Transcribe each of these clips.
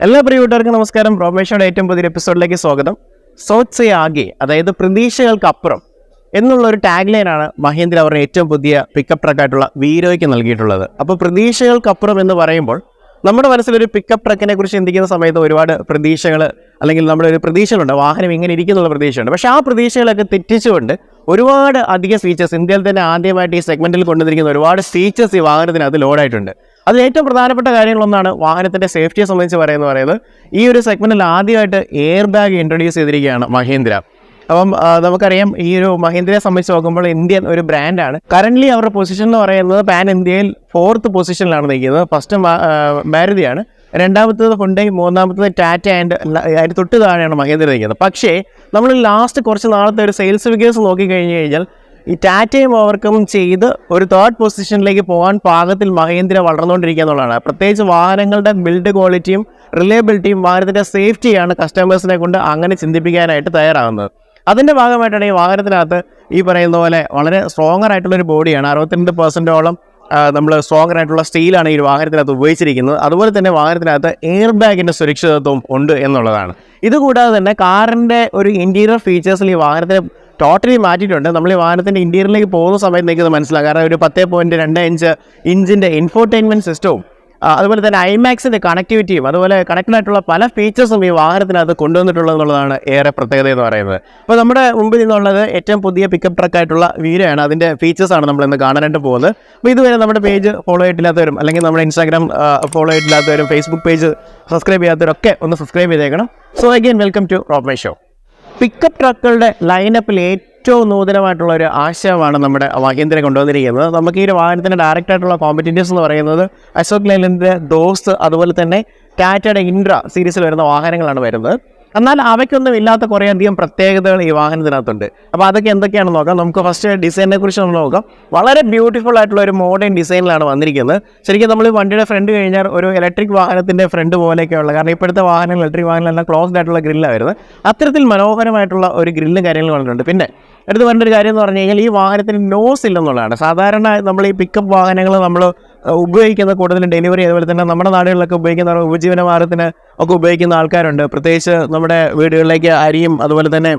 എല്ലാ പ്രിയപ്പെട്ടവർക്കും നമസ്കാരം. റോമേഷയുടെ ഏറ്റവും പുതിയ എപ്പിസോഡിലേക്ക് സ്വാഗതം. സോച്ച് സേ ആകെ, അതായത് പ്രതീക്ഷകൾക്കപ്പുറം എന്നുള്ള ഒരു ടാഗ് ലൈനാണ് മഹീന്ദ്ര അവരുടെ ഏറ്റവും പുതിയ പിക്കപ്പ് ട്രക്കായിട്ടുള്ള വീരോയ്ക്ക് നൽകിയിട്ടുള്ളത്. അപ്പോൾ പ്രതീക്ഷകൾക്കപ്പുറം എന്ന് പറയുമ്പോൾ നമ്മുടെ മനസ്സിലൊരു പിക്കപ്പ് ട്രക്കിനെ കുറിച്ച് ചിന്തിക്കുന്ന സമയത്ത് ഒരുപാട് പ്രതീക്ഷകൾ അല്ലെങ്കിൽ നമ്മുടെ ഒരു പ്രതീക്ഷകളുണ്ട്, വാഹനം ഇങ്ങനെ ഇരിക്കുന്നുള്ള പ്രതീക്ഷയുണ്ട്. പക്ഷേ ആ പ്രതീക്ഷകളൊക്കെ തെറ്റിച്ചുകൊണ്ട് ഒരുപാട് അധികം ഫീച്ചേഴ്സ്, ഇന്ത്യയിൽ തന്നെ ആദ്യമായിട്ട് ഈ സെഗ്മെന്റിൽ കൊണ്ടുവന്നിരിക്കുന്ന ഒരുപാട് ഫീച്ചേഴ്സ് ഈ വാഹനത്തിനകത്ത് ലോഡായിട്ടുണ്ട്. അതിൽ ഏറ്റവും പ്രധാനപ്പെട്ട കാര്യങ്ങളൊന്നാണ് വാഹനത്തിൻ്റെ സേഫ്റ്റിയെ സംബന്ധിച്ച് പറയുന്നത് ഈ ഒരു സെഗ്മെന്റിൽ ആദ്യമായിട്ട് എയർ ബാഗ് ഇൻട്രൊഡ്യൂസ് ചെയ്തിരിക്കുകയാണ് മഹീന്ദ്ര. അപ്പം നമുക്കറിയാം, ഈ ഒരു മഹീന്ദ്രയെ സംബന്ധിച്ച് നോക്കുമ്പോൾ ഇന്ത്യൻ ഒരു ബ്രാൻഡാണ്. കറൻ്റ്ലി അവരുടെ പൊസിഷൻ എന്ന് പറയുന്നത് പാൻ ഇന്ത്യയിൽ 4th പൊസിഷനിലാണ് നിൽക്കുന്നത്. ഫസ്റ്റ് മാരുതിയാണ്, രണ്ടാമത്തത് ഹുണ്ടായി, മൂന്നാമത്തത് ടാറ്റ ആൻഡ് അതിന് തൊട്ട് താഴെയാണ് മഹീന്ദ്ര നിൽക്കുന്നത്. പക്ഷേ നമ്മൾ ലാസ്റ്റ് കുറച്ച് നാളത്തെ ഒരു സെയിൽസ് ഫിഗേഴ്സ് നോക്കിക്കഴിഞ്ഞ് കഴിഞ്ഞാൽ ഈ ടാറ്റയും ഓവർകം ചെയ്ത് ഒരു 3rd പൊസിഷനിലേക്ക് പോകാൻ പാകത്തിൽ മഹീന്ദ്ര വളർന്നുകൊണ്ടിരിക്കുക എന്നുള്ളതാണ്. പ്രത്യേകിച്ച് വാഹനങ്ങളുടെ ബിൽഡ് ക്വാളിറ്റിയും റിലയബിലിറ്റിയും വാഹനത്തിൻ്റെ സേഫ്റ്റിയാണ് കസ്റ്റമേഴ്സിനെ കൊണ്ട് അങ്ങനെ ചിന്തിപ്പിക്കാനായിട്ട് തയ്യാറാകുന്നത്. അതിൻ്റെ ഭാഗമായിട്ടാണ് ഈ വാഹനത്തിനകത്ത് ഈ പറയുന്ന പോലെ വളരെ സ്ട്രോങ്ങർ ആയിട്ടുള്ളൊരു ബോഡിയാണ്. 62% നമ്മൾ സ്ട്രോങ്ങർ ആയിട്ടുള്ള സ്റ്റീലാണ് ഈ വാഹനത്തിനകത്ത് ഉപയോഗിച്ചിരിക്കുന്നത്. അതുപോലെ തന്നെ വാഹനത്തിനകത്ത് എയർ ബാഗിൻ്റെ സുരക്ഷിതത്വം ഉണ്ട് എന്നുള്ളതാണ്. ഇതുകൂടാതെ തന്നെ കാറിൻ്റെ ഒരു ഇൻറ്റീരിയർ ഫീച്ചേഴ്സിൽ ഈ വാഹനത്തിന് ടോട്ടലി മാറ്റിയിട്ടുണ്ട്. നമ്മൾ ഈ വാഹനത്തിൻ്റെ ഇൻറ്റീരിയറിലേക്ക് പോകുന്ന സമയത്ത് നിങ്ങൾക്ക് മനസ്സിലാകും. കാരണം ഒരു 10.2 ഇഞ്ചിൻ്റെ ഇൻഫോർടൈൻമെൻറ്റ് സിസ്റ്റവും അതുപോലെ തന്നെ ഐമാക്സിൻ്റെ കണക്ടിവിറ്റിയും അതുപോലെ കണക്റ്റഡ് ആയിട്ടുള്ള പല ഫീച്ചേഴ്സും ഈ വാഹനത്തിനകത്ത് കൊണ്ടുവന്നിട്ടുള്ളത് എന്നുള്ളതാണ് ഏറെ പ്രത്യേകത എന്ന് പറയുന്നത്. അപ്പോൾ നമ്മുടെ മുമ്പിൽ നിന്നുള്ളത് ഏറ്റവും പുതിയ പിക്കപ്പ് ട്രക്കായിട്ടുള്ള വീരയാണ്. അതിൻ്റെ ഫീച്ചേഴ്സാണ് നമ്മളിന്ന് കാണാനായിട്ട് പോകുന്നത്. അപ്പോൾ ഇതുവരെ നമ്മുടെ പേജ് ഫോളോ ചെയ്തിട്ടില്ലാത്തവരും അല്ലെങ്കിൽ നമ്മുടെ ഇൻസ്റ്റാഗ്രാം ഫോളോ ചെയ്തിട്ടില്ലാത്തവരും ഫേസ്ബുക്ക് പേജ് സബ്സ്ക്രൈബ് ചെയ്യാത്തവരൊക്കെ ഒന്ന് സബ്സ്ക്രൈബ് ചെയ്തേക്കണം. So again welcome to Rob my show. Pickup ട്രക്കുകളുടെ ലൈനപ്പിൽ ഏറ്റവും നൂതനമായിട്ടുള്ള ഒരു ആശയമാണ് നമ്മുടെ മഹീന്ദ്ര കൊണ്ടുവന്നിരിക്കുന്നത്. നമുക്ക് ഈ ഒരു വാഹനത്തിൻ്റെ ഡയറക്റ്റ് ആയിട്ടുള്ള കോമ്പറ്റീറ്റേഴ്സ് എന്ന് പറയുന്നത് അശോക് ലേലൻഡിൻ്റെ ദോസ്ത്, അതുപോലെ തന്നെ ടാറ്റയുടെ ഇൻട്ര സീരീസിൽ വരുന്ന വാഹനങ്ങളാണ് വരുന്നത്. എന്നാൽ അവയ്ക്കൊന്നും ഇല്ലാത്ത കുറേയധികം പ്രത്യേകതകൾ ഈ വാഹനത്തിനകത്തുണ്ട്. അപ്പോൾ അതൊക്കെ എന്തൊക്കെയാണെന്ന് നോക്കാം. നമുക്ക് ഫസ്റ്റ് ഡിസൈനെ കുറിച്ച് നമ്മൾ നോക്കാം. വളരെ ബ്യൂട്ടിഫുൾ ആയിട്ടുള്ള ഒരു മോഡേൺ ഡിസൈനിലാണ് വന്നിരിക്കുന്നത്. ശരിക്കും നമ്മൾ വണ്ടിയുടെ ഫ്രണ്ട് കഴിഞ്ഞാൽ ഒരു ഇലക്ട്രിക് വാഹനത്തിൻ്റെ ഫ്രണ്ട് പോലെയൊക്കെയുള്ള, കാരണം ഇപ്പോഴത്തെ വാഹനങ്ങൾ ഇലക്ട്രിക് വാഹനങ്ങളെല്ലാം ക്ലോസ്ഡ് ആയിട്ടുള്ള ഗ്രില്ലാണ് വരുന്നത്. അത്തരത്തിൽ മനോഹരമായിട്ടുള്ള ഒരു ഗ്രില്ലും കാര്യങ്ങളും വന്നിട്ടുണ്ട്. പിന്നെ എടുത്ത് പറഞ്ഞ ഒരു കാര്യം എന്ന് പറഞ്ഞു കഴിഞ്ഞാൽ ഈ വാഹനത്തിന് നോസ് ഇല്ലെന്നുള്ളതാണ്. സാധാരണ നമ്മൾ ഈ പിക്കപ്പ് വാഹനങ്ങൾ നമ്മൾ ഉപയോഗിക്കുന്ന കൂടുതലും ഡെലിവറി, അതുപോലെ തന്നെ നമ്മുടെ നാടുകളിലൊക്കെ ഉപയോഗിക്കുന്ന ഉപജീവന മാർഗത്തിന് ഒക്കെ ഉപയോഗിക്കുന്ന ആൾക്കാരുണ്ട്. പ്രത്യേകിച്ച് നമ്മുടെ വീടുകളിലേക്ക് അരിയും അതുപോലെ തന്നെ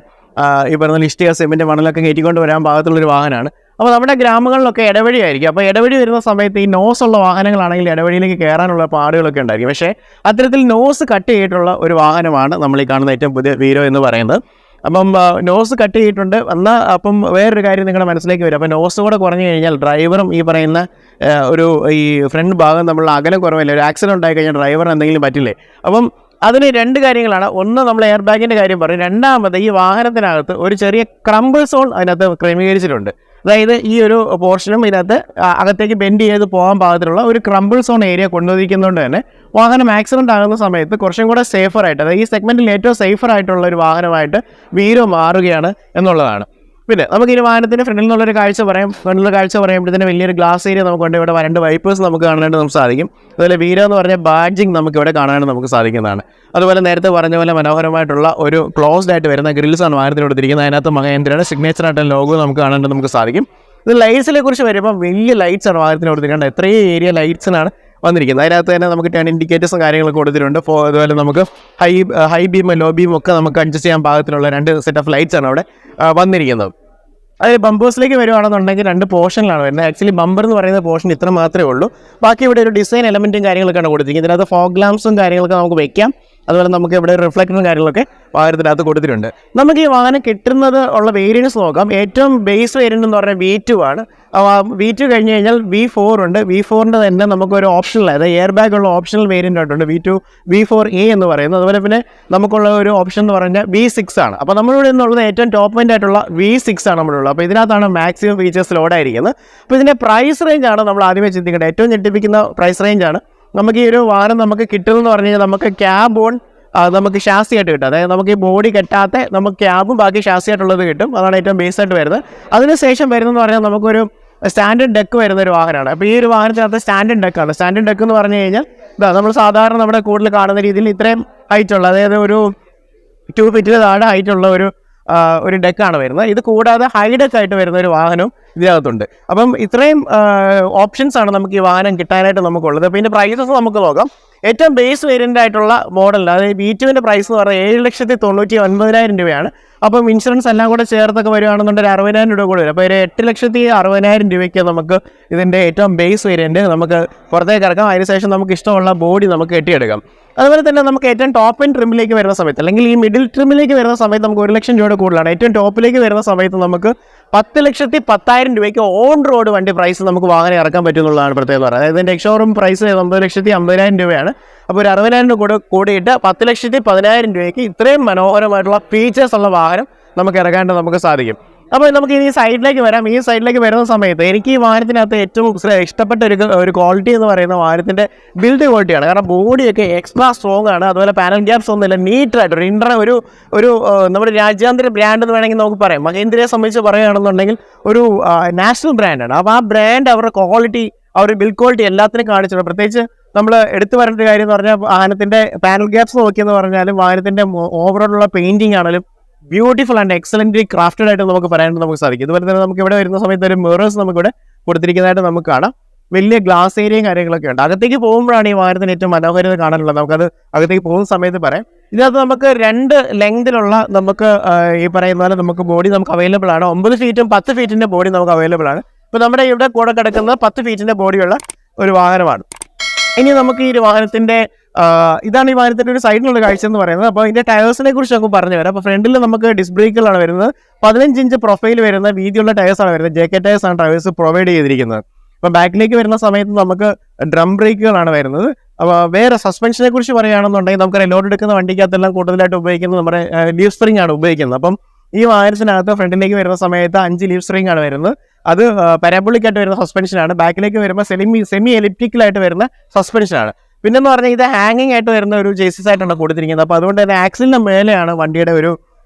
ഈ പറഞ്ഞ ഇഷ്ടിക, സിമെൻറ്റ്, മണലൊക്കെ കയറ്റിക്കൊണ്ട് വരാൻ പാകത്തുള്ളൊരു വാഹനമാണ്. അപ്പോൾ നമ്മുടെ ഗ്രാമങ്ങളിലൊക്കെ ഇടവഴി ആയിരിക്കും. അപ്പോൾ ഇടവഴി വരുന്ന സമയത്ത് ഈ നോസ് ഉള്ള വാഹനങ്ങളാണെങ്കിൽ ഇടവഴിയിലേക്ക് കയറാനുള്ള പാടുകളൊക്കെ ഉണ്ടായിരിക്കും. പക്ഷേ അത്തരത്തിൽ നോസ് കട്ട് ചെയ്തിട്ടുള്ള ഒരു വാഹനമാണ് നമ്മൾ ഈ കാണുന്ന ഏറ്റവും പുതിയ വീരോ എന്ന് പറയുന്നത്. അപ്പം നോസ് കട്ട് ചെയ്തിട്ടുണ്ട്. എന്നാൽ അപ്പം വേറൊരു കാര്യം നിങ്ങളുടെ മനസ്സിലേക്ക് വരും. അപ്പോൾ നോസ് കൂടെ കുറഞ്ഞു കഴിഞ്ഞാൽ ഡ്രൈവറും ഈ പറയുന്ന ഈ ഫ്രണ്ട് ഭാഗം നമ്മൾ അകലം കുറവില്ല. ഒരു ആക്സിഡൻറ്റ് ഉണ്ടായി കഴിഞ്ഞാൽ ഡ്രൈവറിന് എന്തെങ്കിലും പറ്റില്ലേ? അപ്പം അതിന് 2 കാര്യങ്ങളാണ്. ഒന്ന്, നമ്മൾ എയർ ബാഗിൻ്റെ കാര്യം പറയും. രണ്ടാമത്, ഈ വാഹനത്തിനകത്ത് ഒരു ചെറിയ ക്രംബിൾ സോൺ അതിനകത്ത് ക്രമീകരിച്ചിട്ടുണ്ട്. അതായത് ഈ ഒരു പോർഷനും ഇതിനകത്ത് അകത്തേക്ക് ബെൻഡ് ചെയ്ത് പോകാൻ പാകത്തിലുള്ള ഒരു ക്രംബിൾ സോൺ ഏരിയ കൊണ്ടുവന്നിരിക്കുന്നതുകൊണ്ട് തന്നെ വാഹനം ആക്സിഡൻ്റ് ആകുന്ന സമയത്ത് കുറച്ചും കൂടെ സേഫറായിട്ട്, അതായത് ഈ സെഗ്മെൻറ്റിൽ ഏറ്റവും സേഫറായിട്ടുള്ള ഒരു വാഹനമായിട്ട് വീരോ മാറുകയാണ് എന്നുള്ളതാണ്. പിന്നെ നമുക്ക് ഈ വാഹനത്തിൻ്റെ ഫ്രണ്ടിൽ നിന്നുള്ളൊരു കാഴ്ച പറയാം. ഫ്രണ്ടിലുള്ള കാഴ്ച പറയുമ്പോഴത്തേന് വലിയൊരു ഗ്ലാസ് ഏരിയ നമുക്കുണ്ട്. ഇവിടെ 2 വൈപ്പേഴ്സ് നമുക്ക് കാണാനായിട്ട് നമുക്ക് സാധിക്കും. അതുപോലെ വീരോ എന്ന് പറഞ്ഞ ബാഡ്ജിങ് നമുക്ക് ഇവിടെ കാണാനായിട്ട് നമുക്ക് സാധിക്കുന്നതാണ്. അതുപോലെ നേരത്തെ പറഞ്ഞ പോലെ മനോഹരമായിട്ടുള്ള ഒരു ക്ലോസ്ഡ് ആയിട്ട് വരുന്ന ഗ്രിൽസാണ് വാഹനത്തിന് കൊടുത്തിരിക്കുന്നത്. അതിനകത്ത് മഹീന്ദ്രയുടെ സിഗ്നേച്ചർ ആയിട്ടുള്ള ലോഗോ നമുക്ക് കാണാനായിട്ട് നമുക്ക് സാധിക്കും. ഇത് ലൈറ്റ്സിനെ കുറിച്ച് വരുമ്പോൾ വലിയ ലൈറ്റ്സാണ് വാഹനത്തിന് കൊടുത്തിരിക്കുന്നത്. എത്രയും ഏരിയ ലൈറ്റ്സിനാണ് വന്നിരിക്കുന്നത്. അതിനകത്ത് തന്നെ നമുക്ക് ടേൺ ഇൻഡിക്കേറ്റേഴ്സും കാര്യങ്ങളൊക്കെ കൊടുത്തിട്ടുണ്ട്. അതുപോലെ നമുക്ക് ഹൈ ബീം, ലോ ബീം ഒക്കെ നമുക്ക് അഡ്ജസ്റ്റ് ചെയ്യാൻ പാകത്തിലുള്ള 2 സെറ്റ് ഓഫ് ലൈറ്റ്സാണ് അവിടെ വന്നിരിക്കുന്നത്. അതായത് ബമ്പേഴ്സിലേക്ക് വരുവാണെന്നുണ്ടെങ്കിൽ 2 പോർഷനിലാണ് വരുന്നത്. ആക്ച്വലി ബമ്പർ എന്ന് പറയുന്ന പോർഷൻ ഇത്ര മാത്രമേ ഉള്ളൂ. ബാക്കി ഇവിടെ ഒരു ഡിസൈൻ എലമെൻറ്റും കാര്യങ്ങളൊക്കെയാണ് കൊടുത്തിരിക്കുന്നത്. ഇതിനകത്ത് ഫോഗ് ലാംപ്സും കാര്യങ്ങളൊക്കെ നമുക്ക് വെക്കാം. അതുപോലെ നമുക്ക് ഇവിടെ റിഫ്ലക്ടറും കാര്യങ്ങളൊക്കെ വാഹനത്തിനകത്ത് കൊടുത്തിട്ടുണ്ട്. നമുക്ക് ഈ വാഹനം കിട്ടുന്നത് ഉള്ള വേരിയൻസ് നോക്കാം. ഏറ്റവും ബേസ് വേരിയൻ്റ് എന്ന് പറഞ്ഞാൽ V2 ആണ്. V2 കഴിഞ്ഞ് കഴിഞ്ഞാൽ V4 ഉണ്ട്. V4ൻ്റെ തന്നെ നമുക്കൊരു ഓപ്ഷണൽ, അതായത് എയർ ബാഗ് ഉള്ള ഓപ്ഷണൽ വേരിയൻ്റ് ആയിട്ടുണ്ട് V4A എന്ന് പറയുന്നത്. അതുപോലെ പിന്നെ നമുക്കുള്ള ഒരു ഓപ്ഷൻ എന്ന് പറഞ്ഞാൽ V6 ആണ്. അപ്പോൾ നമ്മളിവിടെ നിന്നുള്ളത് ഏറ്റവും ടോപ്പ് എൻഡ് ആയിട്ടുള്ള V6 ആണ് നമ്മളുള്ളത്. അപ്പോൾ ഇതിനകത്താണ് മാക്സിമം ഫീച്ചേഴ്സ് ലോഡായിരിക്കുന്നത്. അപ്പോൾ ഇതിൻ്റെ പ്രൈസ് റേഞ്ചാണ് നമ്മൾ ആദ്യമേ ചിന്തിക്കേണ്ടത്. ഏറ്റവും ഞെട്ടിപ്പിക്കുന്ന പ്രൈസ് റേഞ്ചാണ്. നമുക്ക് ഈ ഒരു വാഹനം നമുക്ക് കിട്ടുമെന്ന് പറഞ്ഞു കഴിഞ്ഞാൽ നമുക്ക് ക്യാബ് ഓൺ നമുക്ക് ഷാസി ആയിട്ട് കിട്ടും. അതായത് നമുക്ക് ഈ ബോഡി കെട്ടാത്ത നമുക്ക് ക്യാബും ബാക്കി ഷാസി ആയിട്ടുള്ളത് കിട്ടും. അതാണ് ഏറ്റവും ബേസ് ആയിട്ട് വരുന്നത്. അതിനുശേഷം വരുന്നതെന്ന് പറഞ്ഞാൽ നമുക്കൊരു സ്റ്റാൻഡേർഡ് ഡെക്ക് വരുന്ന ഒരു വാഹനമാണ്. അപ്പോൾ ഈ ഒരു വാഹനത്തിനകത്ത് സ്റ്റാൻഡേർഡ് ഡെക്കാണ്. സ്റ്റാൻഡേർഡ് ഡെക്ക് എന്ന് പറഞ്ഞു കഴിഞ്ഞാൽ നമ്മൾ സാധാരണ നമ്മുടെ കൂടുതൽ കാണുന്ന രീതിയിൽ ഇത്രയും ഹൈറ്റുള്ള, അതായത് ഒരു 2 ഫീറ്റിന് താഴെ ഹൈറ്റുള്ള ഒരു ഒരു ഡെക്കാണ് വരുന്നത്. ഇത് കൂടാതെ ഹൈഡെക്ക് ആയിട്ട് വരുന്ന ഒരു വാഹനവും ഇതിനകത്തുണ്ട്. അപ്പം ഇത്രയും ഓപ്ഷൻസ് ആണ് നമുക്ക് ഈ വാഹനം കിട്ടാനായിട്ട് നമുക്കുള്ളത്. അപ്പോൾ ഇതിൻ്റെ പ്രൈസസ് നമുക്ക് നോക്കാം. ഏറ്റവും ബേസ് വേരിയൻ്റ് ആയിട്ടുള്ള മോഡലിൽ, അതായത് B2 പ്രൈസ് എന്ന് പറഞ്ഞാൽ 7,99,000 രൂപയാണ്. അപ്പം ഇൻഷുറൻസ് എല്ലാം കൂടെ ചേർത്തൊക്കെ വരികയാണെന്നുണ്ടെങ്കിൽ 60,000 രൂപ കൂടെ വരും. അപ്പോൾ ഒരു 8,60,000 രൂപയ്ക്ക് നമുക്ക് ഇതിൻ്റെ ഏറ്റവും ബേസ് വേരിയൻറ്റ് നമുക്ക് പുറത്തേക്ക് ഇറക്കാം. അതിനുശേഷം നമുക്ക് ഇഷ്ടമുള്ള ബോഡി നമുക്ക് കെട്ടിയെടുക്കാം. അതുപോലെ തന്നെ നമുക്ക് ഏറ്റവും ടോപ്പ് ആൻഡ് ട്രിമിലേക്ക് വരുന്ന സമയത്ത്, അല്ലെങ്കിൽ ഈ മിഡിൽ ട്രിമിലേക്ക് വരുന്ന സമയത്ത് നമുക്ക് 1,00,000 രൂപയുടെ കൂടുതലാണ്. ഏറ്റവും ടോപ്പിലേക്ക് വരുന്ന സമയത്ത് നമുക്ക് 10,10,000 രൂപയ്ക്ക് ഓൺ റോഡ് വണ്ടി പ്രൈസ് നമുക്ക് വാഹനം ഇറക്കാൻ പറ്റുമെന്നുള്ളതാണ് പ്രത്യേകത പറയുന്നത്. അതായത് ഇതിൻ്റെ എക്സ്ഷോറൂം പ്രൈസ് 9,50,000 രൂപയാണ്. അപ്പോൾ ഒരു 60,000 രൂപ കൂടിയിട്ട് 10,10,000 രൂപയ്ക്ക് ഇത്രയും മനോഹരമായിട്ടുള്ള ഫീച്ചേഴ്സ് ഉള്ള വാഹനം നമുക്ക് ഇറക്കാണ്ട് നമുക്ക് സാധിക്കും. അപ്പോൾ നമുക്ക് ഈ സൈഡിലേക്ക് വരാം. ഈ സൈഡിലേക്ക് വരുന്ന സമയത്ത് എനിക്ക് ഈ വാഹനത്തിനകത്ത് ഏറ്റവും ഇഷ്ടപ്പെട്ട ഒരു ക്വാളിറ്റി എന്ന് പറയുന്ന വാഹനത്തിൻ്റെ ബിൽഡ് ക്വാളിറ്റിയാണ്. കാരണം ബോഡിയൊക്കെ എക്സ്ട്രാ സ്ട്രോങ് ആണ്. അതുപോലെ പാനൽ ഗ്യാപ്സ് ഒന്നുമില്ല, നീറ്റായിട്ട് ഒരു നമ്മുടെ രാജ്യാന്തര ബ്രാൻഡ് എന്ന് വേണമെങ്കിൽ നമുക്ക് പറയാം. മഹീന്ദ്രയെ സംബന്ധിച്ച് പറയുകയാണെന്നുണ്ടെങ്കിൽ ഒരു നാഷണൽ ബ്രാൻഡാണ്. അപ്പോൾ ആ ബ്രാൻഡ് അവരുടെ ക്വാളിറ്റി, അവരുടെ ബിൽഡ് ക്വാളിറ്റി എല്ലാത്തിനും കാണിച്ചിട്ടുണ്ട്. പ്രത്യേകിച്ച് നമ്മൾ എടുത്തു പറയേണ്ട കാര്യം എന്ന് പറഞ്ഞാൽ വാഹനത്തിൻ്റെ പാനൽ ഗ്യാപ്സ് നോക്കിയെന്ന് പറഞ്ഞാലും വാഹനത്തിൻ്റെ ഓവറോളുള്ള പെയിൻറ്റിങ് ആണെങ്കിലും ബ്യൂട്ടിഫുൾ ആൻഡ് എക്സലൻ്റ് ക്രാഫ്റ്റഡ് ആയിട്ട് നമുക്ക് പറയാനായിട്ട് നമുക്ക് സാധിക്കും. ഇതുപോലെ തന്നെ നമുക്ക് ഇവിടെ വരുന്ന സമയത്ത് ഒരു മിറേഴ്സ് നമുക്കിവിടെ കൊടുത്തിരിക്കുന്നതായിട്ട് നമുക്ക് കാണാം. വലിയ ഗ്ലാസ് ഏരിയയും കാര്യങ്ങളൊക്കെ ഉണ്ട്. അകത്തേക്ക് പോകുമ്പോഴാണ് ഈ വാഹനത്തിന് ഏറ്റവും മനോഹരത കാണാനുള്ളത്. നമുക്കത് അകത്തേക്ക് പോകുന്ന സമയത്ത് പറയാം. ഇതിനകത്ത് നമുക്ക് 2 ലെങ്തിലുള്ള നമുക്ക് ഈ പറയുന്ന പോലെ നമുക്ക് ബോഡി നമുക്ക് അവൈലബിൾ ആണ്. 9 ഫീറ്റും 10 ഫീറ്റിൻ്റെ ബോഡി നമുക്ക് അവൈലബിൾ ആണ്. ഇപ്പോൾ നമ്മുടെ ഇവിടെ കൂടെ കിടക്കുന്നത് 10 ഫീറ്റിൻ്റെ ബോഡിയുള്ള ഒരു വാഹനമാണ്. ഇനി നമുക്ക് ഈ ഒരു വാഹനത്തിൻ്റെ ഇതാണ് ഈ വാഹനത്തിൻ്റെ ഒരു സൈഡിലുള്ള കാഴ്ച എന്ന് പറയുന്നത്. അപ്പോൾ ഇതിൻ്റെ ടയേഴ്സിനെ കുറിച്ച് നമുക്ക് പറഞ്ഞു തരാം. അപ്പോൾ ഫ്രണ്ടിൽ നമുക്ക് ഡിസ്ക് ബ്രേക്കുകളാണ് വരുന്നത്. 15 ഇഞ്ച് പ്രൊഫൈൽ വരുന്ന വീതിയുള്ള ടയേഴ്സാണ് വരുന്നത്. JK ടയേഴ്സ് ആണ് ടയേഴ്സ് പ്രൊവൈഡ് ചെയ്തിരിക്കുന്നത്. അപ്പോൾ ബാക്കിലേക്ക് വരുന്ന സമയത്ത് നമുക്ക് ഡ്രം ബ്രേക്കുകളാണ് വരുന്നത്. അപ്പോൾ വേറെ സസ്പെൻഷനെ കുറിച്ച് പറയുകയാണെന്നുണ്ടെങ്കിൽ നമുക്ക് ലോഡ് എടുക്കുന്ന വണ്ടിക്കകത്തെല്ലാം കൂടുതലായിട്ട് ഉപയോഗിക്കുന്നത് നമ്മുടെ ലീഫ് സ്പ്രിംഗ് ആണ് ഉപയോഗിക്കുന്നത്. അപ്പം ഈ വാഹനത്തിനകത്ത് ഫ്രണ്ടിലേക്ക് വരുന്ന സമയത്ത് 5 ലീഫ് സ്പ്രിംഗ് ആണ് വരുന്നത്. അത് പാരാബോളിക് ആയിട്ട് വരുന്ന സസ്പെൻഷനാണ്. ബാക്കിലേക്ക് വരുമ്പോൾ സെമി എലിപ്റ്റിക്കലായിട്ട് വരുന്ന സസ്പെൻഷനാണ്. പിന്നെന്ന് പറഞ്ഞാൽ ഇത് ഹാങ്ങിങ് ആയിട്ട് വരുന്ന ഒരു ജേസീസ് ആയിട്ടാണ് കൊടുത്തിരിക്കുന്നത്. അപ്പോൾ അതുകൊണ്ട് തന്നെ ആക്സിലിൻ്റെ മേലെയാണ് വണ്ടിയുടെ ഒരു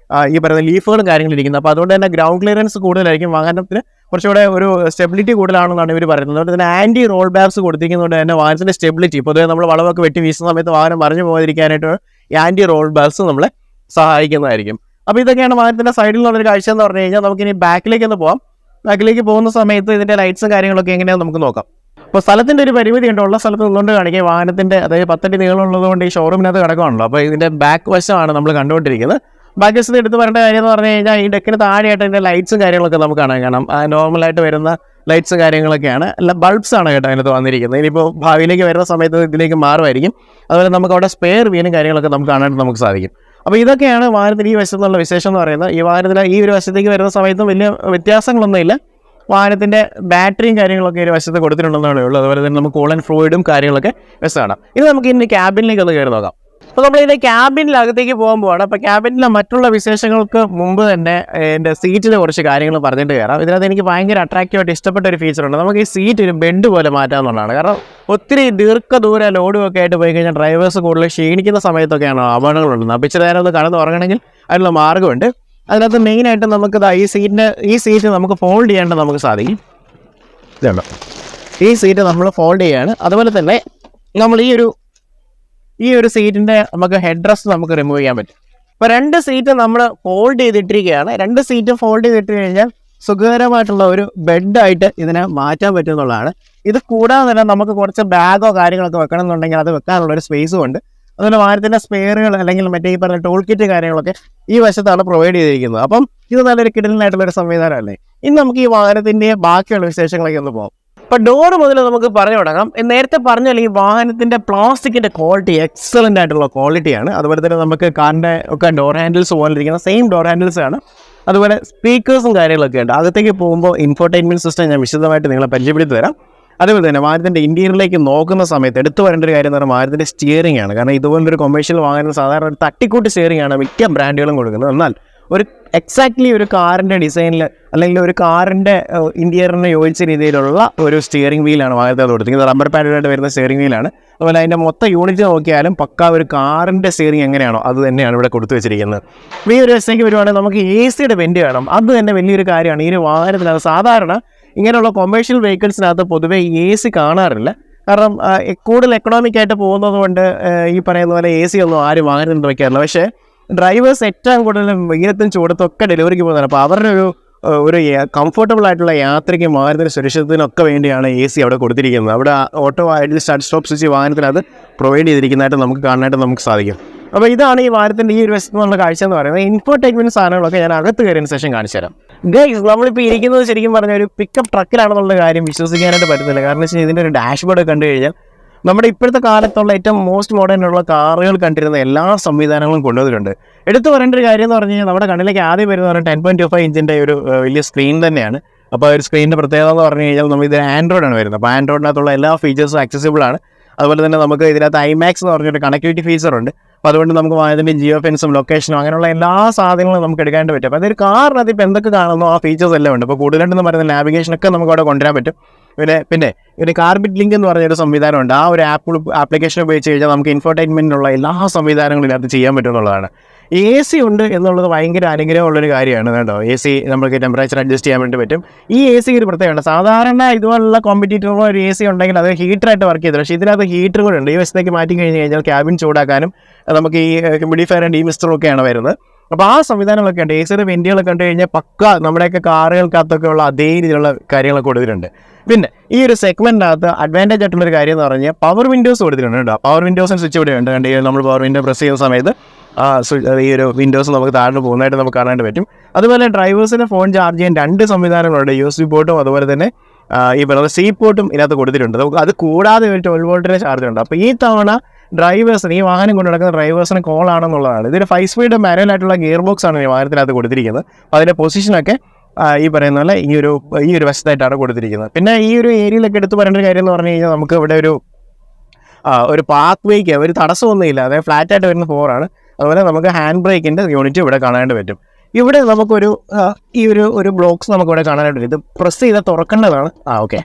ഈ പറയുന്ന ലീഫുകളും കാര്യങ്ങളും ഇരിക്കുന്നത്. അപ്പോൾ അതുകൊണ്ട് തന്നെ ഗ്രൗണ്ട് ക്ലിയറൻസ് കൂടുതലായിരിക്കും. വാഹനത്തിന് കുറച്ചുകൂടെ ഒരു സ്റ്റെബിലിറ്റി കൂടുതലാണെന്നാണ് ഇവർ പറയുന്നത്. അതുകൊണ്ട് തന്നെ ആൻറ്റി റോൾ ബാബ്സ് കൊടുത്തിരിക്കുന്നതുകൊണ്ട് തന്നെ വാഹനത്തിൻ്റെ സ്റ്റെബിലിറ്റി, പൊതുവെ നമ്മൾ വളവൊക്കെ വെട്ടി വീശുന്ന സമയത്ത് വാഹനം മറിഞ്ഞു പോകാതിരിക്കാനായിട്ട് ഈ ആൻറ്റി റോൾ ബാബ്സ് നമ്മളെ സഹായിക്കുന്നതായിരിക്കും. അപ്പോൾ ഇതൊക്കെയാണ് വാഹനത്തിൻ്റെ സൈഡിൽ നിന്നുള്ളൊരു കാഴ്ച എന്ന് പറഞ്ഞു കഴിഞ്ഞാൽ. നമുക്കിനി ബാക്കിലേക്ക് ഒന്ന് പോകാം. ബാക്കിലേക്ക് പോകുന്ന സമയത്ത് ഇതിൻ്റെ ലൈറ്റ്സും കാര്യങ്ങളൊക്കെ എങ്ങനെയാണെന്ന് നമുക്ക് നോക്കാം. അപ്പോൾ സ്ഥലത്തിൻ്റെ ഒരു പരിമിതി ഉണ്ട്. ഉള്ള സ്ഥലത്ത് നിന്നുകൊണ്ട് കാണിക്കുക. വാഹനത്തിൻ്റെ അതായത് 10 അടി നീളമുള്ളതുകൊണ്ട് ഈ ഷോറൂമിനകത്ത് കിടക്കുകയാണല്ലോ. അപ്പോൾ ഇതിൻ്റെ ബാക്ക് വശമാണ് നമ്മൾ കണ്ടുകൊണ്ടിരിക്കുന്നത്. ബാക്ക് വശത്ത് എടുത്ത് പറയേണ്ട കാര്യം എന്ന് പറഞ്ഞു കഴിഞ്ഞാൽ ഈ ഡെക്കിന് താഴെയായിട്ട് ഇതിൻ്റെ ലൈറ്റ്സും കാര്യങ്ങളൊക്കെ നമുക്ക് കാണാം. നോർമലായിട്ട് വരുന്ന ലൈറ്റ്സും കാര്യങ്ങളൊക്കെയാണ്. അല്ല, ബൾബ്സ് ആണ് കേട്ടോ അതിനകത്ത് വന്നിരിക്കുന്നത്. ഇനിയിപ്പോൾ ഭാവിയിലേക്ക് വരുന്ന സമയത്ത് ഇതിലേക്ക് മാറുമായിരിക്കും. അതുപോലെ നമുക്ക് അവിടെ സ്പെയർ വീനും കാര്യങ്ങളൊക്കെ നമുക്ക് കാണാനായിട്ട് നമുക്ക് സാധിക്കും. അപ്പോൾ ഇതൊക്കെയാണ് വാഹനത്തിന് ഈ വശത്തുള്ള വിശേഷം എന്ന് പറയുന്നത്. ഈ വാഹനത്തിന് ഈ ഒരു വശത്തേക്ക് വരുന്ന സമയത്തും വലിയ വ്യത്യാസങ്ങളൊന്നുമില്ല. വാഹനത്തിൻ്റെ ബാറ്ററിയും കാര്യങ്ങളൊക്കെ ഒരു വശത്ത് കൊടുത്തിട്ടുണ്ടെന്നാണ് ഉള്ളത്. അതുപോലെ തന്നെ നമുക്ക് കൂൾ ആൻഡ് ഫ്ലൂയിഡും കാര്യങ്ങളൊക്കെ വശമാണ്. ഇത് നമുക്ക് ഇനി ക്യാബിനിലേക്ക് ഒന്ന് കയറി നോക്കാം. അപ്പോൾ നമ്മൾ ഇതിൻ്റെ ക്യാബിനിലകത്തേക്ക് പോകുമ്പോഴാണ്. അപ്പോൾ ക്യാബിനിലെ മറ്റുള്ള വിശേഷങ്ങൾക്ക് മുമ്പ് തന്നെ എൻ്റെ സീറ്റിലെ കുറച്ച് കാര്യങ്ങൾ പറഞ്ഞിട്ട് കയറാം. ഇതിനകത്ത് എനിക്ക് ഭയങ്കര അട്രാക്റ്റീവായിട്ട് ഇഷ്ടപ്പെട്ട ഒരു ഫീച്ചറുണ്ട്. നമുക്ക് ഈ സീറ്റ് ഒരു ബെഡ് പോലെ മാറ്റാമെന്നുള്ളതാണ്. കാരണം ഒത്തിരി ദീർഘദൂര ലോഡും ഒക്കെ ആയിട്ട് പോയി കഴിഞ്ഞാൽ ഡ്രൈവേഴ്സ് കൂടുതൽ ക്ഷീണിക്കുന്ന സമയത്തൊക്കെയാണ് അപകടങ്ങളുള്ളത്. അപ്പോൾ ഇച്ചിരി നേരം ഒന്ന് കടന്ന് ഉറങ്ങണമെങ്കിൽ അതിനുള്ള മാർഗ്ഗമുണ്ട്. അതിനകത്ത് മെയിനായിട്ട് നമുക്ക് ഈ സീറ്റ് നമുക്ക് ഫോൾഡ് ചെയ്യാണ്ട് നമുക്ക് സാധിക്കും. ഇതുണ്ടോ, ഈ സീറ്റ് നമ്മൾ ഫോൾഡ് ചെയ്യാണ്. അതുപോലെ തന്നെ നമ്മൾ ഈ ഒരു സീറ്റിൻ്റെ നമുക്ക് ഹെഡ് റെസ്റ്റ് നമുക്ക് റിമൂവ് ചെയ്യാൻ പറ്റും. അപ്പോൾ 2 സീറ്റ് നമ്മൾ ഫോൾഡ് ചെയ്തിട്ടിരിക്കുകയാണ്. 2 സീറ്റ് ഫോൾഡ് ചെയ്തിട്ട് കഴിഞ്ഞാൽ സുഖകരമായിട്ടുള്ള ഒരു ബെഡായിട്ട് ഇതിനെ മാറ്റാൻ പറ്റും എന്നുള്ളതാണ്. ഇത് കൂടാതെ തന്നെ നമുക്ക് കുറച്ച് ബാഗോ കാര്യങ്ങളൊക്കെ വെക്കണം എന്നുണ്ടെങ്കിൽ അത് വെക്കാനുള്ള ഒരു സ്പേസും ഉണ്ട്. അതുപോലെ വാഹനത്തിൻ്റെ സ്പെയറുകൾ അല്ലെങ്കിൽ മറ്റേ ഈ പറഞ്ഞ ടോൾ കിറ്റ് കാര്യങ്ങളൊക്കെ ഈ വശത്താണ് പ്രൊവൈഡ് ചെയ്തിരിക്കുന്നത്. അപ്പം ഇത് നല്ലൊരു കിടലിനായിട്ടുള്ളൊരു സംവിധാനമല്ലേ. ഇനി നമുക്ക് ഈ വാഹനത്തിൻ്റെ ബാക്കിയുള്ള വിശേഷങ്ങളൊക്കെ ഒന്ന് പോകാം. അപ്പോൾ ഡോർ മുതൽ നമുക്ക് പറഞ്ഞു തുടങ്ങാം. നേരത്തെ പറഞ്ഞാൽ ഈ വാഹനത്തിൻ്റെ പ്ലാസ്റ്റിക്കിൻ്റെ ക്വാളിറ്റി എക്സലൻ്റ് ആയിട്ടുള്ള ക്വാളിറ്റിയാണ്. അതുപോലെ തന്നെ നമുക്ക് കാറിൻ്റെ ഒക്കെ ഡോർ ഹാൻഡിൽസ് പോലെ ഇരിക്കുന്ന സെയിം ഡോർ ഹാൻഡിൽസ് ആണ്. അതുപോലെ സ്പീക്കേഴ്സും കാര്യങ്ങളൊക്കെ ഉണ്ട്. അകത്തേക്ക് പോകുമ്പോൾ ഇൻഫോർടൈൻമെൻറ്റ് സിസ്റ്റം ഞാൻ വിശദമായിട്ട് നിങ്ങളെ പരിചയപ്പെടുത്തി തരാം. അതുപോലെ തന്നെ വാഹനത്തിൻ്റെ ഇൻറ്റീരിയറിലേക്ക് നോക്കുന്ന സമയത്ത് എടുത്തു വരേണ്ട ഒരു കാര്യം എന്ന് പറഞ്ഞാൽ വാഹനത്തിൻ്റെ സ്റ്റിയറിംഗ് ആണ്. കാരണം ഇതുപോലൊരു കൊമേഴ്ഷ്യൽ വാഹനം സാധാരണ ഒരു തട്ടിക്കൂട്ട് സ്റ്റിയറിംഗ് ആണ് മിക്ക ബ്രാൻഡുകളും കൊടുക്കുന്നത്. എന്നാൽ ഒരു എക്സാക്ട്ലി ഒരു കാറിൻ്റെ ഡിസൈനിൽ അല്ലെങ്കിൽ ഒരു കാറിൻ്റെ ഇൻറ്റീരിയറിന് യോജിച്ച രീതിയിലുള്ള ഒരു സ്റ്റിയറിംഗ് വീലാണ് വാഹനത്തിൽ കൊടുത്തിരിക്കുന്നത്. റബ്ബർ പാഡുമായിട്ട് വരുന്ന സ്റ്റിയറിംഗ് വീലാണ്. അതുപോലെ അതിൻ്റെ മൊത്തം യൂണിറ്റ് നോക്കിയാലും പക്ക ഒരു കാറിൻ്റെ സ്റ്റിയറിംഗ് എങ്ങനെയാണോ അത് തന്നെയാണ് ഇവിടെ കൊടുത്തു വെച്ചിരിക്കുന്നത്. ഈ ഒരു വശത്തേക്ക് വരുവാണെങ്കിൽ നമുക്ക് AC വെൻ്റ് വേണം. അത് തന്നെ വലിയൊരു കാര്യമാണ്. ഈ ഒരു വാഹനത്തിനകത്ത് സാധാരണ ഇങ്ങനെയുള്ള കൊമേഴ്ഷ്യൽ വെഹിക്കിൾസിനകത്ത് പൊതുവേ AC കാണാറില്ല. കാരണം കൂടുതൽ എക്കണോമിക് ആയിട്ട് പോകുന്നത് കൊണ്ട് ഈ പറയുന്ന പോലെ AC ഒന്നും ആരും വാഹനത്തിൽ വയ്ക്കാറില്ല. പക്ഷേ ഡ്രൈവേഴ്സ് ഏറ്റവും കൂടുതൽ വെയിലത്തും ചൂടത്തൊക്കെ ഡെലിവറിക്ക് പോകുന്നതാണ്. അപ്പോൾ അവരുടെ ഒരു കംഫർട്ടബിൾ ആയിട്ടുള്ള യാത്രയ്ക്ക് വാഹനത്തിന് സുരക്ഷിതത്തിനൊക്കെ വേണ്ടിയാണ് AC അവിടെ കൊടുത്തിരിക്കുന്നത്. അവിടെ auto idle start stop switch വാഹനത്തിന് അത് പ്രൊവൈഡ് ചെയ്തിരിക്കുന്നതായിട്ട് നമുക്ക് കാണാനായിട്ട് നമുക്ക് സാധിക്കും. അപ്പോൾ ഇതാണ് ഈ വാഹനത്തിൻ്റെ ഈ ഒരു വശത്തുനിന്നുള്ള കാഴ്ച എന്ന് പറയുന്നത്. ഇൻഫോർടൈൻമെൻറ്റ് സാധനങ്ങളൊക്കെ ഞാൻ അകത്ത് കയറിയതിന് ശേഷം കാണിച്ചു തരാം. ഗൈസ്, നമ്മളിപ്പോൾ ഇരിക്കുന്നത് ശരിക്കും പറഞ്ഞ ഒരു പിക്കപ്പ് ട്രക്കിലാണെന്നുള്ള കാര്യം വിശ്വസിക്കാനായിട്ട് പറ്റുന്നില്ല. കാരണം വെച്ചാൽ ഇതിൻ്റെ ഒരു ഡാഷ്ബോർഡ് കണ്ടു കഴിഞ്ഞാൽ നമ്മുടെ ഇപ്പോഴത്തെ കാലത്തുള്ള ഏറ്റവും മോസ്റ്റ് മോഡേൺ ഉള്ള കാറുകൾ കണ്ടിരുന്ന എല്ലാ സംവിധാനങ്ങളും കൊണ്ടുവന്നിട്ടുണ്ട്. എടുത്തു പറയേണ്ട ഒരു കാര്യം എന്ന് പറഞ്ഞു കഴിഞ്ഞാൽ നമ്മുടെ കണ്ണിലേക്ക് ആദ്യം വരുന്ന പറഞ്ഞാൽ 10.25 ഇഞ്ചിൻ്റെ ഒരു വലിയ സ്ക്രീൻ തന്നെയാണ്. അപ്പോൾ ഒരു സ്ക്രീനിൻ്റെ പ്രത്യേകത എന്ന് പറഞ്ഞു കഴിഞ്ഞാൽ നമ്മൾ ഇത് ആൻഡ്രോയിഡാണ് വരുന്നത്. അപ്പോൾ ആൻഡ്രോയിഡിനകത്തുള്ള എല്ലാ ഫീച്ചേഴ്സും ആക്സസിബിൾ ആണ്. അതുപോലെ തന്നെ നമുക്ക് ഇതിനകത്ത് IMAX എന്ന് പറഞ്ഞൊരു കണക്ടിവിറ്റി ഫീച്ചറുണ്ട്. അപ്പോൾ അതുകൊണ്ട് നമുക്ക് അതിൻ്റെ ജിയോ ഫെൻസും ലൊക്കേഷനും അങ്ങനെയുള്ള എല്ലാ സാധനങ്ങളും നമുക്ക് എടുക്കാനായിട്ട് പറ്റും. അപ്പോൾ അതൊരു കാറിനകത്ത് ഇപ്പോൾ എന്തൊക്കെ കാണുന്നോ ആ ഫീച്ചേഴ്സ് എല്ലാം ഉണ്ട്. അപ്പോൾ കൂടുതലായിട്ടെന്ന് പറയുന്ന നാവിഗേഷനൊക്കെ നമുക്ക് അവിടെ കൊണ്ടുവരാൻ പറ്റും. പിന്നെ ഒരു കാർബിറ്റ് ലിങ്ക് എന്ന് പറഞ്ഞൊരു സംവിധാനമുണ്ട്. ആ ഒരു ആപ്ലിക്കേഷൻ ഉപയോഗിച്ച് കഴിഞ്ഞാൽ നമുക്ക് ഇൻഫോർടൈൻമെൻറ്റിനുള്ള എല്ലാ സംവിധാനങ്ങളും ഇതിനകത്ത് ചെയ്യാൻ പറ്റും എന്നുള്ളതാണ്. AC ഉണ്ട് എന്നുള്ളത് ഭയങ്കര അനുഗ്രഹമുള്ളൊരു കാര്യമാണ് കേട്ടോ. AC നമുക്ക് ടെമ്പറേച്ചർ അഡ്ജസ്റ്റ് ചെയ്യാൻ വേണ്ടി പറ്റും. ഈ AC ഒരു പ്രത്യേകമാണ്. സാധാരണ ഇതുപോലുള്ള കോമ്പറ്റീറ്ററുള്ള ഒരു AC ഉണ്ടെങ്കിൽ അത് ഹീറ്ററായിട്ട് വർക്ക് ചെയ്തില്ല. പക്ഷേ ഇതിനകത്ത് ഹീറ്റർ കൂടെ ഉണ്ട്. ഈ വശത്തേക്ക് മാറ്റി കഴിഞ്ഞ് കഴിഞ്ഞാൽ ക്യാബിൻ ചൂടാക്കാനും നമുക്ക് ഈ ഹ്യൂമിഡിഫയർ ആൻഡ് ഡീമിസ്റ്ററും ഒക്കെയാണ് വരുന്നത്. അപ്പോൾ ആ സംവിധാനങ്ങളൊക്കെ ഉണ്ട്. ACയുടെ വെൻറ്റുകളൊക്കെ കണ്ടു കഴിഞ്ഞാൽ പക്ക നമ്മുടെയൊക്കെ കാറുകൾക്കകത്തൊക്കെ ഉള്ള അതേ രീതിയിലുള്ള കാര്യങ്ങളൊക്കെ കൊടുത്തിട്ടുണ്ട്. പിന്നെ ഈ ഒരു സെഗ്മെൻറ്റിനകത്ത് അഡ്വാൻറ്റേജ് ആയിട്ടുള്ളൊരു കാര്യം എന്ന് പറഞ്ഞാൽ പവർ വിൻഡോസ് കൊടുത്തിട്ടുണ്ട് കേട്ടോ. പവർ വിൻഡോസിന് സ്വിച്ച് ഇവിടെ ഉണ്ട്. കണ്ട് നമ്മൾ പവർ വിൻഡോ പ്രസ് ചെയ്യുന്ന സമയത്ത് ഈ ഒരു വിൻഡോസ് നമുക്ക് താഴെ പോകുന്നതായിട്ട് നമുക്ക് കാണാനായിട്ട് പറ്റും. അതുപോലെ ഡ്രൈവേഴ്സിന് ഫോൺ ചാർജ് ചെയ്യാൻ 2 സംവിധാനങ്ങളുണ്ട്. USB പോർട്ടും അതുപോലെ തന്നെ ഈ പറയുന്ന C പോർട്ടും ഇതിനകത്ത് കൊടുത്തിട്ടുണ്ട്. നമുക്ക് അത് കൂടാതെ ഒരു 12 വോൾട്ടിൻ്റെ ചാർജ് ഉണ്ട്. അപ്പോൾ ഈ തവണ ഡ്രൈവേഴ്സിന് ഈ വാഹനം കൊണ്ട് നടക്കുന്ന ഡ്രൈവേഴ്സിന് കോൾ ആണെന്നുള്ളതാണ്. ഇതൊരു 5 സ്പീഡ് മാനുവൽ ആയിട്ടുള്ള ഗിയർ ബോക്സ് ആണ് ഈ വാഹനത്തിനകത്ത് കൊടുത്തിരിക്കുന്നത്. അപ്പോൾ അതിൻ്റെ പൊസിഷനൊക്കെ ഈ പറയുന്ന പോലെ ഈ ഒരു വശത്തായിട്ടാണ് കൊടുത്തിരിക്കുന്നത്. പിന്നെ ഈ ഒരു ഏരിയയിലൊക്കെ എടുത്ത് പറയേണ്ട ഒരു കാര്യം എന്ന് പറഞ്ഞു കഴിഞ്ഞാൽ നമുക്ക് ഇവിടെ ഒരു പാത്ത് വേക്ക് ഒരു തടസ്സമൊന്നുമില്ല. അതായത് ഫ്ലാറ്റായിട്ട് വരുന്ന ഫ്ലോറാണ്. അതുപോലെ നമുക്ക് ഹാൻഡ് ബ്രേക്കിൻ്റെ യൂണിറ്റ് ഇവിടെ കാണാനായിട്ട് പറ്റും. ഇവിടെ നമുക്കൊരു ഒരു ബ്ലോക്സ് നമുക്ക് ഇവിടെ കാണാനായിട്ട് പറ്റും. ഇത് പ്രസ് ചെയ്താൽ തുറക്കേണ്ടതാണ്. ഓക്കെ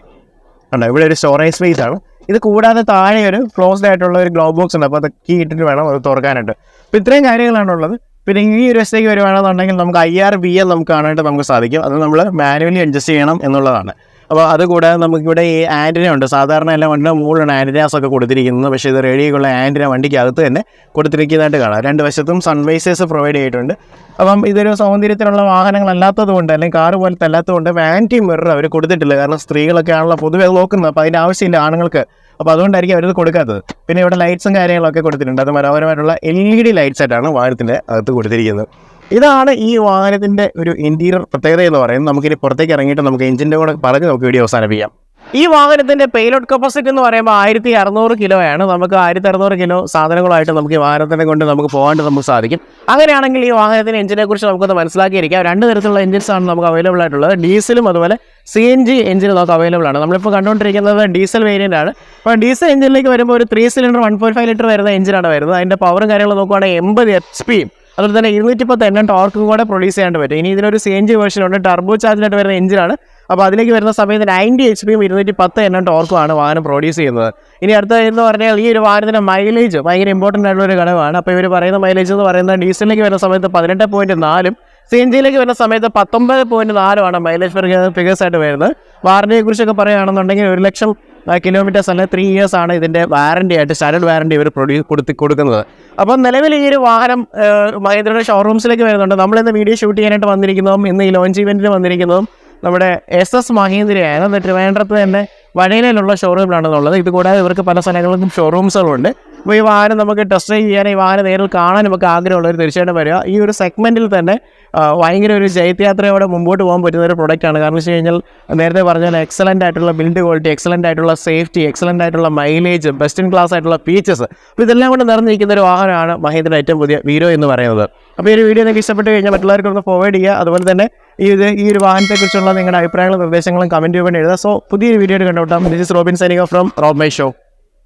ഉണ്ടോ, ഇവിടെ ഒരു സ്റ്റോറേജ് സ്പേസ് ആണ്. ഇത് കൂടാതെ താഴെ ഒരു ക്ലോസ്ഡ് ആയിട്ടുള്ള ഒരു ഗ്ലോ ബോക്സ് ഉണ്ട്. അപ്പോൾ അത് കീ ഇട്ടിട്ട് വേണം അത് തുറക്കാനായിട്ട്. അപ്പോൾ ഇത്രയും കാര്യങ്ങളാണുള്ളത്. പിന്നെ ഈ ഒരു വശത്തേക്ക് വരുവാണെന്നുണ്ടെങ്കിൽ നമുക്ക് IRVL നമുക്ക് കാണാനായിട്ട് നമുക്ക് സാധിക്കും. അത് നമ്മൾ മാനുവലി അഡ്ജസ്റ്റ് ചെയ്യണം എന്നുള്ളതാണ്. അപ്പോൾ അതുകൂടാതെ നമുക്കിവിടെ ഈ ആൻറ്റിന ഉണ്ട്. സാധാരണ എല്ലാ വണ്ടിയുടെ മുകളിലാണ് ആൻറ്റിനാസൊക്കെ കൊടുത്തിരിക്കുന്നത്. പക്ഷേ ഇത് റേഡിയോയുള്ള ആൻറ്റിന വണ്ടിക്കകത്ത് തന്നെ കൊടുത്തിരിക്കുന്നതായിട്ട് കാണാം. 2 വശത്തും സൺവൈസേഴ്സ് പ്രൊവൈഡ് ചെയ്തിട്ടുണ്ട്. അപ്പം ഇതൊരു സൗന്ദര്യത്തിനുള്ള വാഹനങ്ങളല്ലാത്തത് കൊണ്ട് അല്ലെങ്കിൽ കാറ് പോലത്തെ അല്ലാത്തതുകൊണ്ട് വാനിറ്റി മിറർ അവർ കൊടുത്തിട്ടില്ല. കാരണം സ്ത്രീകളൊക്കെ ആണല്ലോ പൊതുവെ നോക്കുന്നത്. അപ്പോൾ അതിൻ്റെ ആവശ്യമില്ല ആണുങ്ങൾക്ക്. അപ്പോൾ അതുകൊണ്ടായിരിക്കും അവരത് കൊടുക്കാത്തത്. പിന്നെ ഇവിടെ ലൈറ്റ്സും കാര്യങ്ങളൊക്കെ കൊടുത്തിട്ടുണ്ട്. അത് മനോഹരമായിട്ടുള്ള LED ലൈറ്റ്സ് ആയിട്ടാണ് വാഹനത്തിൻ്റെ അകത്ത് കൊടുത്തിരിക്കുന്നത്. ഇതാണ് ഈ വാഹനത്തിൻ്റെ ഒരു ഇൻറ്റീരിയർ പ്രത്യേകത എന്ന് പറയുന്നത്. നമുക്കിനി പുറത്തേക്ക് ഇറങ്ങിയിട്ട് നമുക്ക് എഞ്ചിൻ്റെ കൂടെ പറഞ്ഞ് നമുക്ക് വീഡിയോ അവസാനിപ്പിക്കാം. ഈ വാഹനത്തിൻ്റെ പേലോഡ് കപ്പാസിറ്റി എന്ന് പറയുമ്പോൾ 1600 കിലോയാണ്. നമുക്ക് 1600 കിലോ സാധനങ്ങളായിട്ട് നമുക്ക് ഈ വാഹനത്തിനെ കൊണ്ട് നമുക്ക് പോകാണ്ട് നമുക്ക് സാധിക്കും. അങ്ങനെയാണെങ്കിൽ ഈ വാഹനത്തിൻ്റെ എഞ്ചിനെ കുറിച്ച് നമുക്കൊന്ന് മനസ്സിലാക്കിയിരിക്കാം. 2 തരത്തിലുള്ള എഞ്ചിൻസാണ് നമുക്ക് അവൈലബിൾ ആയിട്ടുള്ളത്. ഡീസലും അതുപോലെ CNG എഞ്ചിൻ നമുക്ക് അവൈലബൾ ആണ്. നമ്മളിപ്പോൾ കണ്ടുകൊണ്ടിരിക്കുന്നത് ഡീസൽ വേരിയൻ്റ് ആണ്. അപ്പോൾ ഡീസൽ എഞ്ചിനിലേക്ക് വരുമ്പോൾ ഒരു 3 സിലിണ്ടർ 1.5 ലിറ്റർ വരുന്ന എഞ്ചിനാണ് വരുന്നത്. അതിൻ്റെ പവറും കാര്യങ്ങളും നോക്കുകയാണെങ്കിൽ 80 HP അതുപോലെ തന്നെ 210 Nm ടോർക്കും കൂടെ പ്രൊഡ്യൂസ് ചെയ്യാണ്ട് പറ്റും. ഇനി ഇതിനൊരു CNG വേർഷൻ ഉണ്ട്. ടർബോ ചാർജിലായിട്ട് വരുന്ന എഞ്ചിനാണ്. അപ്പോൾ അതിലേക്ക് വരുന്ന സമയത്ത് 90 HP 210 Nm ടോർക്കുമാണ് വാഹനം പ്രൊഡ്യൂസ് ചെയ്യുന്നത്. ഇനി അടുത്തതെന്ന് പറഞ്ഞാൽ ഈ ഒരു വാഹനത്തിൻ്റെ മൈലേജ് ഭയങ്കര ഇമ്പോർട്ടൻ്റ് ആയിട്ടുള്ള ഒരു ഘടകമാണ്. അപ്പോൾ ഇവർ പറയുന്ന മൈലേജ് എന്ന് പറയുന്നത് ഡീസലിലേക്ക് വരുന്ന സമയത്ത് 18.4 CNGയിലേക്ക് വരുന്ന സമയത്ത് 19.4 മൈലേജ് ഫിഗേഴ്സ് ആയിട്ട് വരുന്നത്. വാറണ്ടിയെ കുറിച്ചൊക്കെ പറയുകയാണെന്നുണ്ടെങ്കിൽ 1,00,000 കിലോമീറ്റേഴ്സ് അല്ല 3 years ആണ് ഇതിൻ്റെ വാറണ്ടി ആയിട്ട് സ്റ്റാൻഡേർഡ് വാറണ്ടി ഇവർ കൊടുക്കുന്നത്. അപ്പം നിലവിൽ ഈ ഒരു വാഹനം മഹീന്ദ്രയുടെ ഷോറൂംസിലേക്ക് വരുന്നുണ്ട്. നമ്മളിന്ന് വീഡിയോ ഷൂട്ട് ചെയ്യാനായിട്ട് വന്നിരിക്കുന്നതും ഇന്ന് ഈ ലോഞ്ച് ഇവൻറ്റിന് വന്നിരിക്കുന്നതും നമ്മുടെ SS മഹീന്ദ്രയാണ്. ട്രിവാൻഡ്രത്ത് തന്നെ വടയിലുള്ള ഷോറൂമിലാണെന്നുള്ളത്. ഇത് കൂടാതെ ഇവർക്ക് പല സ്ഥലങ്ങളിലും ഷോറൂംസുകളുണ്ട്. അപ്പോൾ ഈ വാഹനം നമുക്ക് ടെസ്റ്റ് ഡ്രൈവ് ചെയ്യാൻ, ഈ വാഹനം നേരിൽ കാണാൻ നമുക്ക് ആഗ്രഹമുള്ളവർ തീർച്ചയായിട്ടും വരിക. ഈ ഒരു സെഗ്മെൻറ്റിൽ തന്നെ ഭയങ്കര ഒരു ജൈത്യയാത്രയോടെ മുമ്പോട്ട് പോകാൻ പറ്റുന്ന ഒരു പ്രൊഡക്റ്റാണ്. കാരണം വെച്ച് കഴിഞ്ഞാൽ നേരത്തെ പറഞ്ഞാൽ എക്സലൻ്റ് ആയിട്ടുള്ള ബിൽഡ് ക്വാളിറ്റി, എക്സലൻ്റ് ആയിട്ടുള്ള സേഫ്റ്റി, എക്സലൻ്റ് ആയിട്ടുള്ള മൈലേജ്, ബെസ്റ്റ് ഇൻ ക്ലാസ് ആയിട്ടുള്ള ഫീച്ചേഴ്സ്, അപ്പോൾ ഇതെല്ലാം കൊണ്ട് നിറഞ്ഞിരിക്കുന്ന ഒരു വാഹനമാണ് മഹീന്ദ്രയുടെ ഏറ്റവും പുതിയ വീരോ എന്ന് പറയുന്നത്. അപ്പോൾ ഈ ഒരു വീഡിയോ നിങ്ങൾക്ക് ഇഷ്ടപ്പെട്ട് കഴിഞ്ഞാൽ മറ്റുള്ളവർക്ക് ഒന്ന് ഫോർവേഡ് ചെയ്യുക. അതുപോലെ തന്നെ ഈ ഒരു വാഹനത്തെക്കുറിച്ചുള്ള നിങ്ങളുടെ അഭിപ്രായങ്ങളും നിർദ്ദേശങ്ങളും കമൻറ്റ് ചെയ്യാൻ എഴുതുക. സോ പുതിയൊരു വീഡിയോ കണ്ടുകൊണ്ടാം. This is Robin signing off from Rob my show.